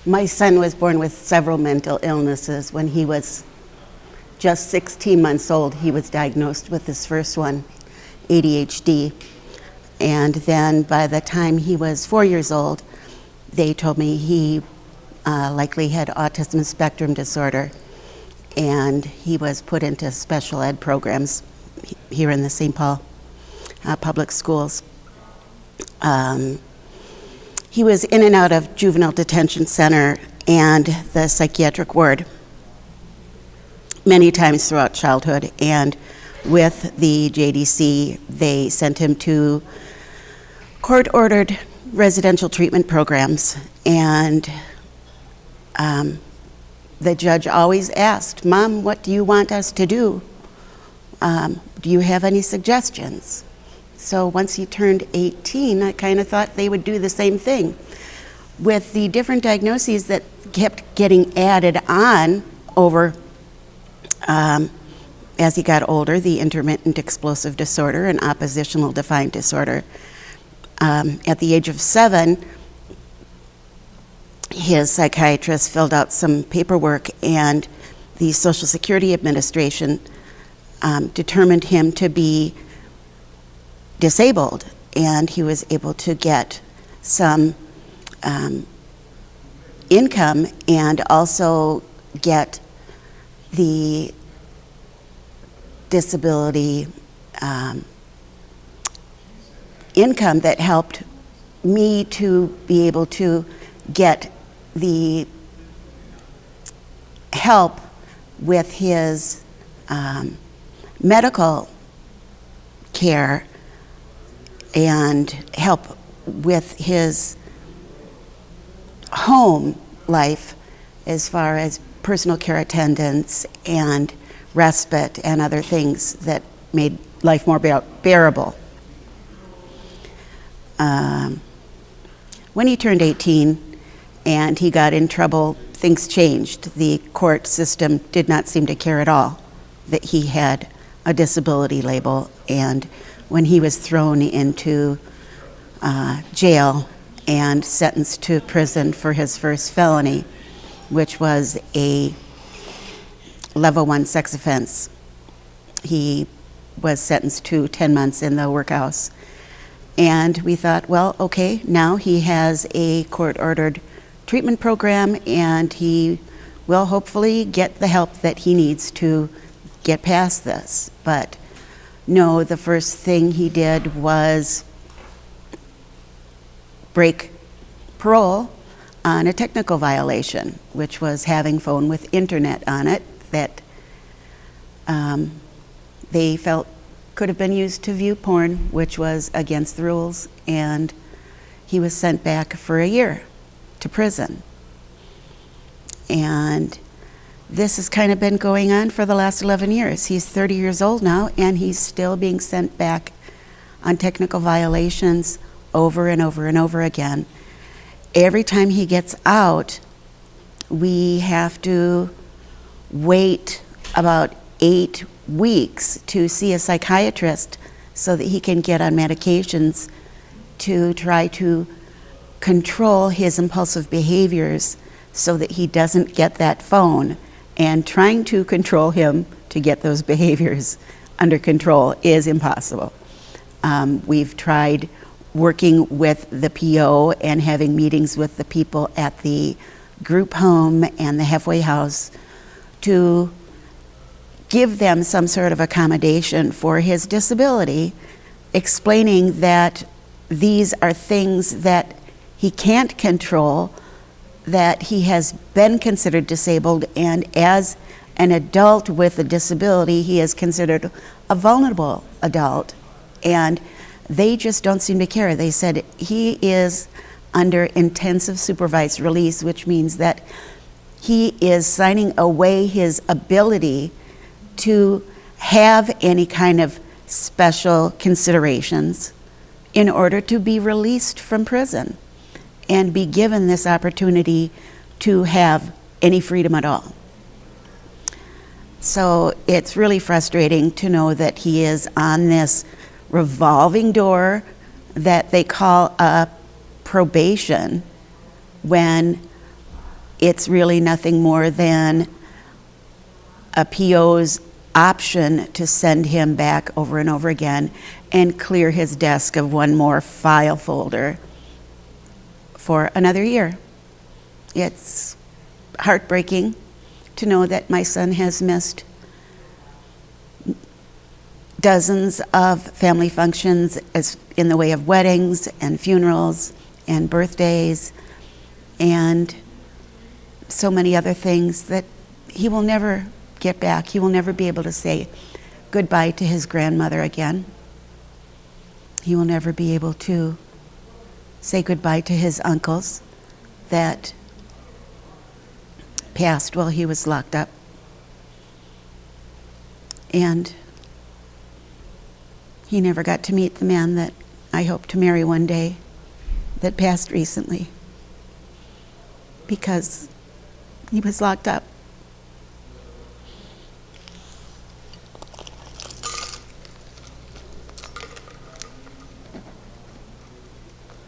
My son was born with several mental illnesses. When he was just 16 months old, he was diagnosed with his first one, ADHD. And then by the time he was 4 years old, they told me he likely had autism spectrum disorder, and he was put into special ed programs here in the St. Paul public schools. He was in and out of juvenile detention center and the psychiatric ward many times throughout childhood, and with the JDC, they sent him to court-ordered residential treatment programs, and the judge always asked, "Mom, what do you want us to do? Do you have any suggestions?" So once he turned 18, I kind of thought they would do the same thing. With the different diagnoses that kept getting added on over as he got older, the intermittent explosive disorder and oppositional defiant disorder. At the age of 7, his psychiatrist filled out some paperwork, and the Social Security Administration determined him to be disabled, and he was able to get some income and also get the disability income that helped me to be able to get the help with his medical care and help with his home life as far as personal care attendance and respite and other things that made life more bearable. When he turned 18 and he got in trouble, things changed. The court system did not seem to care at all that he had a disability label, and when he was thrown into jail and sentenced to prison for his first felony, which was a level 1 sex offense, he was sentenced to 10 months in the workhouse. And we thought, well, okay, now he has a court-ordered treatment program, and he will hopefully get the help that he needs to get past this. But no, the first thing he did was break parole on a technical violation, which was having phone with internet on it that they felt could have been used to view porn, which was against the rules, and he was sent back for a year to prison. And this has kind of been going on for the last 11 years. He's 30 years old now, and he's still being sent back on technical violations over and over and over again. Every time he gets out, we have to wait about 8 weeks to see a psychiatrist so that he can get on medications to try to control his impulsive behaviors so that he doesn't get that phone. And trying to control him to get those behaviors under control is impossible. We've tried working with the PO and having meetings with the people at the group home and the halfway house to give them some sort of accommodation for his disability, explaining that these are things that he can't control, that he has been considered disabled, and as an adult with a disability, he is considered a vulnerable adult, and they just don't seem to care. They said he is under intensive supervised release, which means that he is signing away his ability to have any kind of special considerations in order to be released from prison and be given this opportunity to have any freedom at all. So it's really frustrating to know that he is on this revolving door that they call a probation, when it's really nothing more than a PO's option to send him back over and over again and clear his desk of one more file folder for another year. It's heartbreaking to know that my son has missed dozens of family functions as in the way of weddings and funerals and birthdays and so many other things that he will never get back. He will never be able to say goodbye to his grandmother again. He will never be able to say goodbye to his uncles that passed while he was locked up. And he never got to meet the man that I hope to marry one day that passed recently because he was locked up.